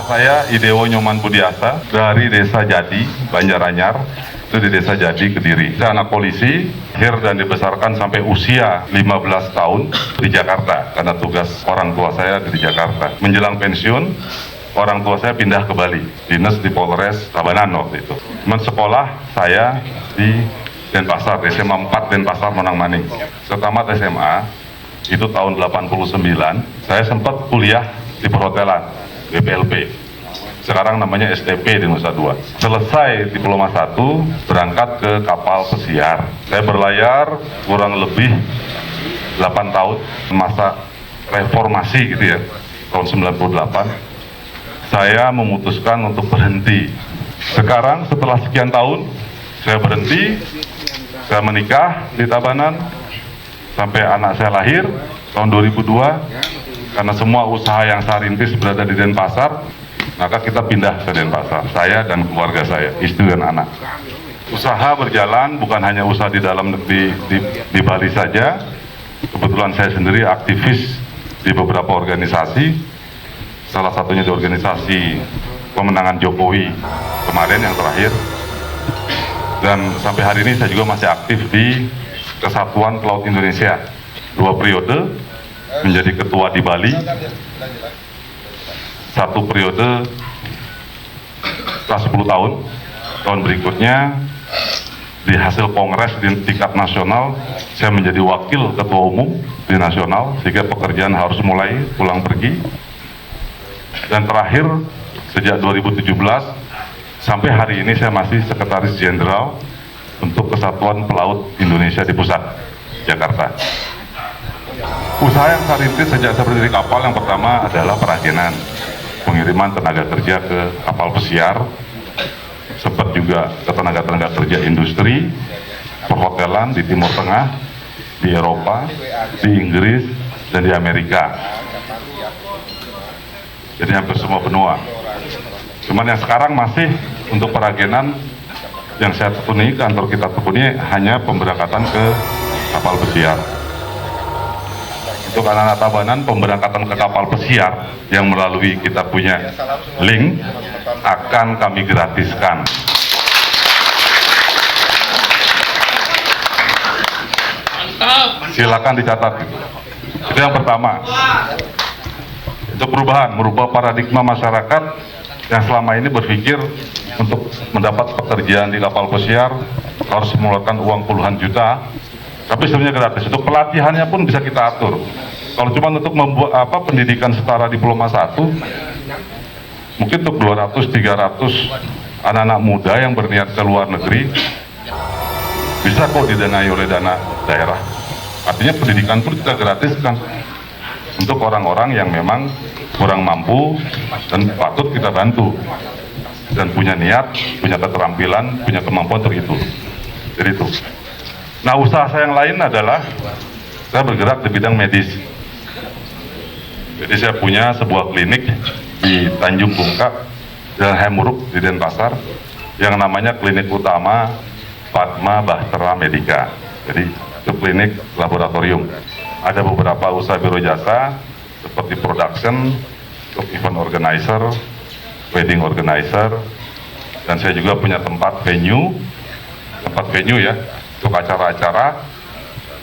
saya Idewo Nyoman Budiasa dari Desa Jadi, Banjaranyar, itu di Desa Jadi, Kediri. Saya anak polisi, lahir dan dibesarkan sampai usia 15 tahun di Jakarta, karena tugas orang tua saya di Jakarta. Menjelang pensiun, orang tua saya pindah ke Bali, dinas di Polres Tabanan waktu itu. Sekolah saya di Denpasar, SMA 4 Denpasar Monang Maning. Setelah SMA, itu tahun 89, saya sempat kuliah di perhotelan, BPLP. Sekarang namanya STP di Nusa Dua. Selesai diploma 1, berangkat ke kapal pesiar. Saya berlayar kurang lebih 8 tahun, masa reformasi gitu ya, tahun 98. Saya memutuskan untuk berhenti. Sekarang setelah sekian tahun, saya berhenti, saya menikah di Tabanan, sampai anak saya lahir tahun 2002, karena semua usaha yang saya rintis berada di Denpasar, maka kita pindah ke Denpasar, saya dan keluarga saya, istri dan anak. Usaha berjalan, bukan hanya usaha di dalam negeri di Bali saja. Kebetulan saya sendiri aktivis di beberapa organisasi, salah satunya di organisasi pemenangan Jokowi kemarin yang terakhir. Dan sampai hari ini saya juga masih aktif di Kesatuan Pelaut Indonesia, 2 periode menjadi ketua di Bali, 1 periode setelah 10 tahun. Tahun berikutnya di hasil kongres di tingkat nasional, saya menjadi wakil ketua umum di nasional, sehingga pekerjaan harus mulai pulang pergi. Dan terakhir sejak 2017 sampai hari ini saya masih sekretaris jenderal untuk Kesatuan Pelaut Indonesia di pusat Jakarta. Usaha yang saya rintis sejak saya berdiri kapal, yang pertama adalah perajinan, pengiriman tenaga kerja ke kapal pesiar, sempat juga ke tenaga kerja industri, perhotelan di Timur Tengah, di Eropa, di Inggris, dan di Amerika. Jadi hampir semua benua. Cuman yang sekarang masih untuk perajinan yang saya tekuni, kantor kita tekuni, hanya pemberangkatan ke kapal pesiar. Untuk anak-anak Tabanan, pemberangkatan ke kapal pesiar yang melalui kita punya link akan kami gratiskan. Silakan dicatat gitu. Itu yang pertama. Itu perubahan, merubah paradigma masyarakat yang selama ini berpikir untuk mendapat pekerjaan di kapal pesiar harus mengeluarkan uang puluhan juta, tapi sebenarnya gratis. Untuk pelatihannya pun bisa kita atur. Kalau cuma untuk membuat pendidikan setara diploma 1, mungkin untuk 200-300 anak-anak muda yang berniat ke luar negeri, bisa kok didanai oleh dana daerah. Artinya pendidikan pun kita gratiskan untuk orang-orang yang memang kurang mampu dan patut kita bantu dan punya niat, punya keterampilan, punya kemampuan untuk itu. Jadi itu. Nah, usaha saya yang lain adalah saya bergerak di bidang medis. Jadi saya punya sebuah klinik di Tanjung Bungkak dan Hemuruk di Denpasar yang namanya Klinik Utama Padma Bahtera Medika. Jadi itu klinik laboratorium. Ada beberapa usaha biro jasa seperti production, event organizer, wedding organizer, dan saya juga punya tempat venue ya untuk acara-acara,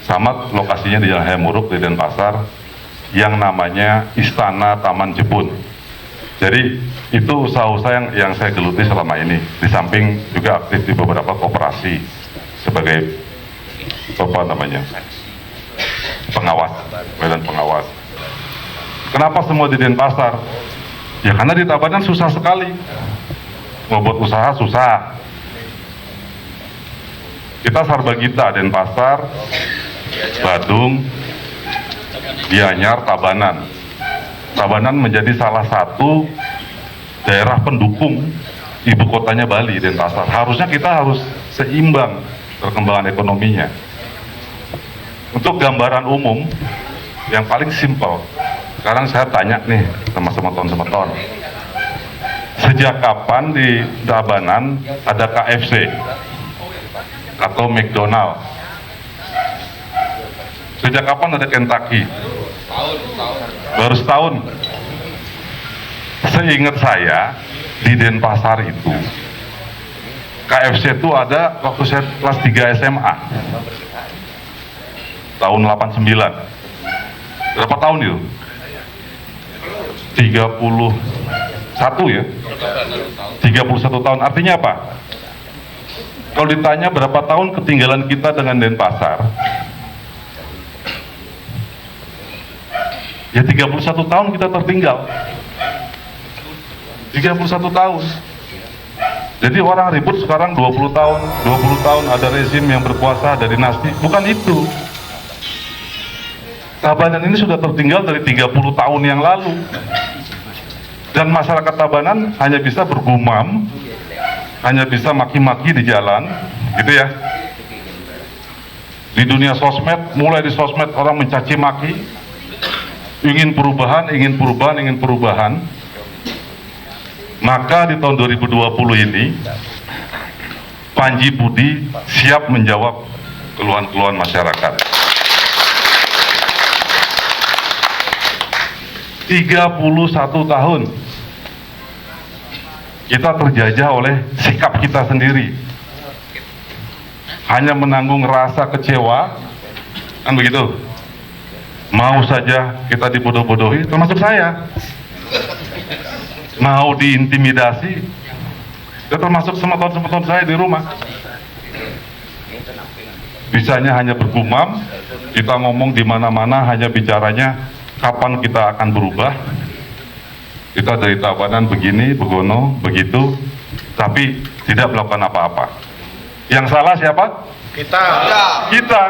sama lokasinya di Jalan Hemuruk di Denpasar yang namanya Istana Taman Jepun. Jadi itu usaha-usaha yang saya geluti selama ini, di samping juga aktif di beberapa koperasi sebagai pengawas, badan pengawas. Kenapa semua di Denpasar? Ya karena di Tabanan susah sekali. Mau buat usaha susah. Kita Sarbagita, Denpasar, Badung, Gianyar, Tabanan. Tabanan menjadi salah satu daerah pendukung ibu kotanya Bali, Denpasar. Harusnya kita harus seimbang perkembangan ekonominya. Untuk gambaran umum yang paling simpel, sekarang saya tanya nih sama semeton, sejak kapan di Tabanan ada KFC atau McDonald? Sejak kapan ada Kentucky? Baru setahun. Seingat saya di Denpasar itu KFC itu ada waktu saya kelas 3 SMA tahun 89. Berapa tahun itu? 31 ya? 31 tahun. Artinya apa? Kalau ditanya berapa tahun ketinggalan kita dengan Denpasar, ya 31 tahun kita tertinggal. 31 tahun. Jadi orang ribut sekarang 20 tahun, 20 tahun ada rezim yang berkuasa, ada dinasti. Bukan itu. Tabanan ini sudah tertinggal dari 30 tahun yang lalu. Dan masyarakat Tabanan hanya bisa bergumam, hanya bisa maki-maki di jalan, gitu ya. Di dunia sosmed, mulai di sosmed orang mencaci maki, ingin perubahan, ingin perubahan, ingin perubahan. Maka di tahun 2020 ini, Panji Budi siap menjawab keluhan-keluhan masyarakat. 31 tahun kita terjajah oleh sikap kita sendiri, hanya menanggung rasa kecewa, kan begitu? Mau saja kita dibodoh-bodohi, termasuk saya. Mau diintimidasi, ya termasuk semeton-semeton saya di rumah. Bisanya hanya bergumam, kita ngomong di mana-mana hanya bicaranya kapan kita akan berubah. Kita dari Tabanan begini, begono, begitu, tapi tidak melakukan apa-apa. Yang salah siapa? Kita.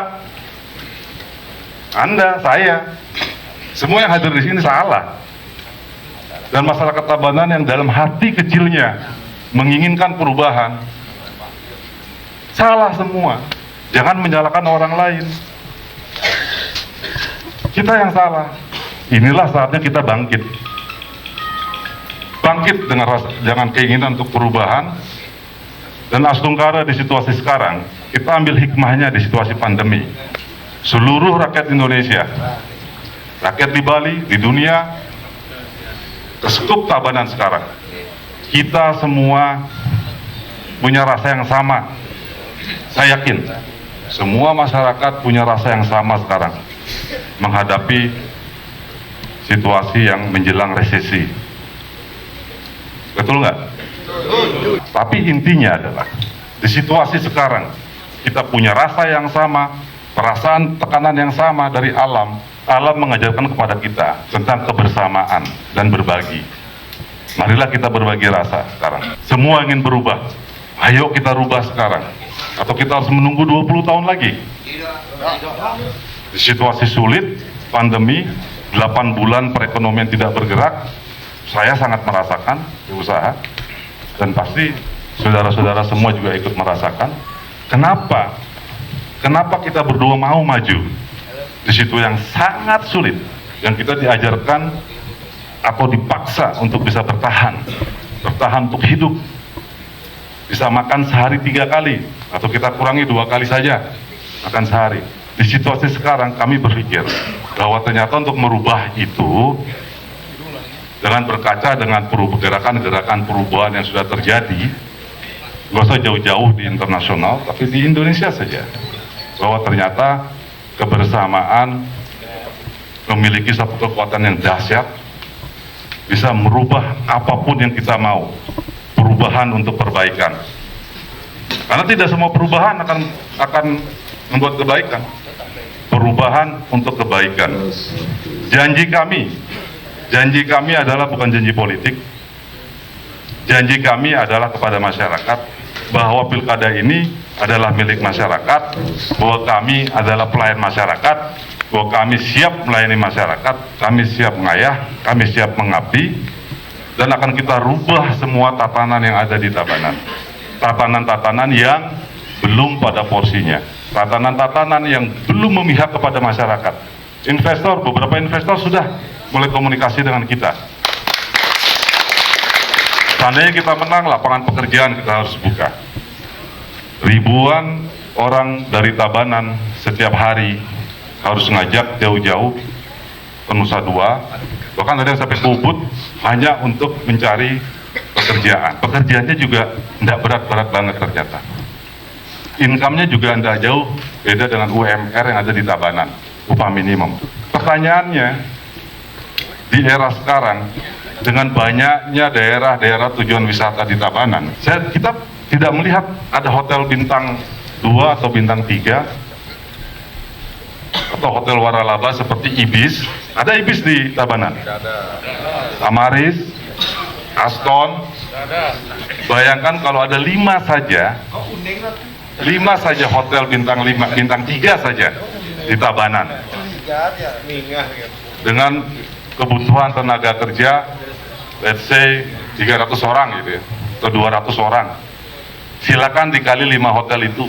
Anda, saya, semua yang hadir di sini salah. Dan masyarakat Tabanan yang dalam hati kecilnya menginginkan perubahan, salah semua. Jangan menyalahkan orang lain. Kita yang salah. Inilah saatnya kita bangkit. Bangkit dengan keinginan untuk perubahan. Dan Astungkara di situasi sekarang, kita ambil hikmahnya di situasi pandemi. Seluruh rakyat Indonesia, rakyat di Bali, di dunia, kesekup Tabanan sekarang, kita semua punya rasa yang sama. Saya yakin semua masyarakat punya rasa yang sama sekarang menghadapi situasi yang menjelang resesi. Betul nggak? Tapi intinya adalah di situasi sekarang kita punya rasa yang sama, perasaan tekanan yang sama dari alam. Alam mengajarkan kepada kita tentang kebersamaan dan berbagi. Marilah kita berbagi rasa sekarang. Semua ingin berubah. Ayo kita rubah sekarang. Atau kita harus menunggu 20 tahun lagi. Di situasi sulit, pandemi, 8 bulan perekonomian tidak bergerak, saya sangat merasakan di usaha. Dan pasti saudara-saudara semua juga ikut merasakan. Kenapa? Kenapa kita berdua mau maju? Di situ yang sangat sulit, yang kita diajarkan atau dipaksa untuk bisa bertahan untuk hidup, bisa makan sehari 3 kali, atau kita kurangi 2 kali saja makan sehari. Di situasi sekarang kami berpikir bahwa ternyata untuk merubah itu dengan berkaca dengan gerakan perubahan yang sudah terjadi, nggak usah jauh-jauh di internasional, tapi di Indonesia saja, bahwa ternyata kebersamaan memiliki satu kekuatan yang dahsyat, bisa merubah apapun yang kita mau, perubahan untuk perbaikan. Karena tidak semua perubahan akan membuat kebaikan. Perubahan untuk kebaikan. Janji kami adalah bukan janji politik. Janji kami adalah kepada masyarakat bahwa pilkada ini adalah milik masyarakat, bahwa kami adalah pelayan masyarakat, bahwa kami siap melayani masyarakat, kami siap mengayah, kami siap mengabdi, dan akan kita rubah semua tatanan yang ada di Tabanan. Tatanan-tatanan yang belum pada porsinya, tatanan-tatanan yang belum memihak kepada masyarakat. Beberapa investor sudah mulai komunikasi dengan kita. Seandainya kita menang, lapangan pekerjaan kita harus buka. Ribuan orang dari Tabanan setiap hari harus ngajak jauh-jauh ke Nusa Dua, bahkan ada yang sampai ke Ubud hanya untuk mencari pekerjaan. Pekerjaannya juga tidak berat-berat banget ternyata. Income-nya juga tidak jauh beda dengan UMR yang ada di Tabanan, upah minimum. Pertanyaannya, di era sekarang, dengan banyaknya daerah-daerah tujuan wisata di Tabanan, kita tidak melihat ada hotel bintang 2 atau bintang 3 atau hotel waralaba seperti Ibis. Ada Ibis di Tabanan? Amaris, Aston. Bayangkan kalau ada 5 saja hotel bintang 5, bintang 3 saja di Tabanan. Dengan kebutuhan tenaga kerja, let's say 300 orang gitu ya, atau 200 orang. Silakan dikali 5 hotel itu.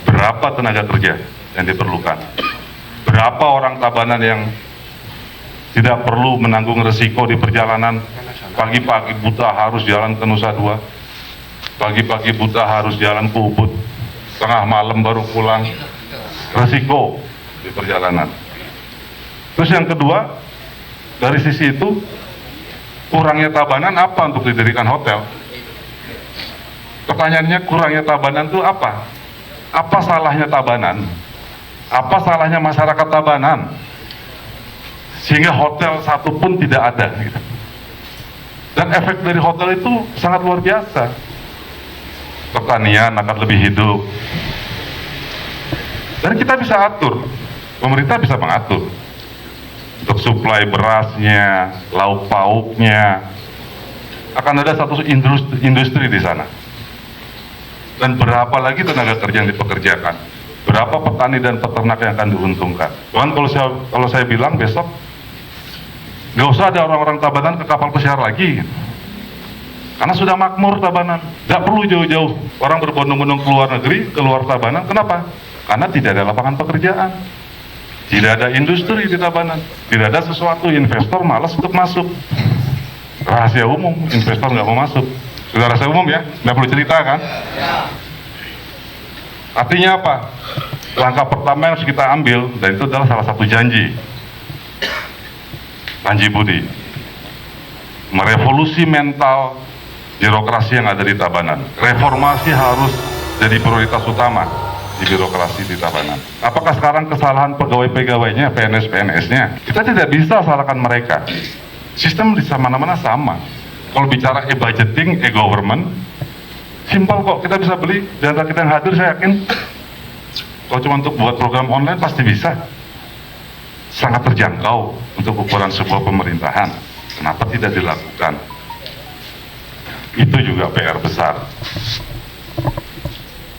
Berapa tenaga kerja yang diperlukan? Berapa orang Tabanan yang tidak perlu menanggung resiko di perjalanan? Pagi-pagi buta harus jalan ke Nusa Dua, pagi-pagi buta harus jalan ke Ubud, tengah malam baru pulang. Resiko di perjalanan. Terus yang kedua, dari sisi itu, kurangnya Tabanan apa untuk didirikan hotel? Pertanyaannya, kurangnya Tabanan itu apa? Apa salahnya Tabanan? Apa salahnya masyarakat Tabanan? Sehingga hotel satu pun tidak ada. Gitu. Dan efek dari hotel itu sangat luar biasa. Pertanian akan lebih hidup. Dan kita bisa atur, pemerintah bisa mengatur untuk suplai berasnya, lauk pauknya. Akan ada satu industri di sana. Dan berapa lagi tenaga kerja yang dipekerjakan? Berapa petani dan peternak yang akan diuntungkan? Bahkan kalau saya bilang besok, nggak usah ada orang-orang Tabanan ke kapal pesiar lagi. Karena sudah makmur Tabanan. Nggak perlu jauh-jauh orang berbondong-bondong ke luar negeri, keluar Tabanan. Kenapa? Karena tidak ada lapangan pekerjaan. Tidak ada industri di Tabanan. Tidak ada sesuatu, investor malas untuk masuk. Rahasia umum, investor nggak mau masuk. Sudah rahasia umum ya, nggak perlu cerita kan? Artinya apa? Langkah pertama yang harus kita ambil, dan itu adalah salah satu janji Panji Budi, merevolusi mental birokrasi yang ada di Tabanan. Reformasi harus jadi prioritas utama di birokrasi di Tabanan. Apakah sekarang kesalahan pegawai-pegawainya, PNS-PNS-nya? Kita tidak bisa salahkan mereka. Sistem di mana-mana sama. Kalau bicara e-budgeting, e-government, simpel kok, kita bisa beli. Dan kita yang hadir, saya yakin, kalau cuma untuk buat program online, pasti bisa. Sangat terjangkau untuk ukuran sebuah pemerintahan. Kenapa tidak dilakukan? Itu juga PR besar.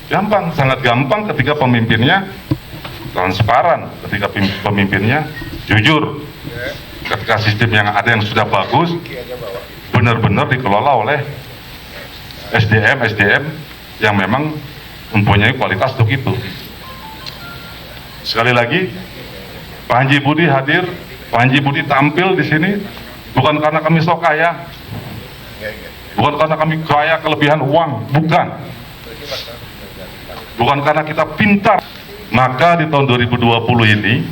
Gampang, sangat gampang ketika pemimpinnya transparan, ketika pemimpinnya jujur, ketika sistem yang ada yang sudah bagus benar-benar dikelola oleh SDM yang memang mempunyai kualitas untuk itu. Sekali lagi, Panji Budi hadir, Panji Budi tampil di sini bukan karena kami sok kaya, bukan karena kami kaya kelebihan uang, bukan. Bukan karena kita pintar. Maka di tahun 2020 ini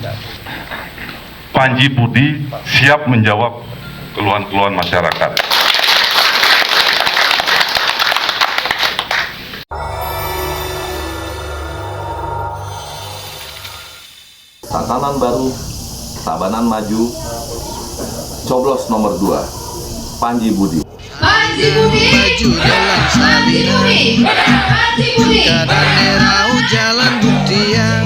Panji Budi siap menjawab keluhan-keluhan masyarakat. Tatanan baru, Tabanan maju, coblos nomor 2, Panji Budi. Panji Budi, Panji Budi, Panji Budi. Kadang jalan budi yang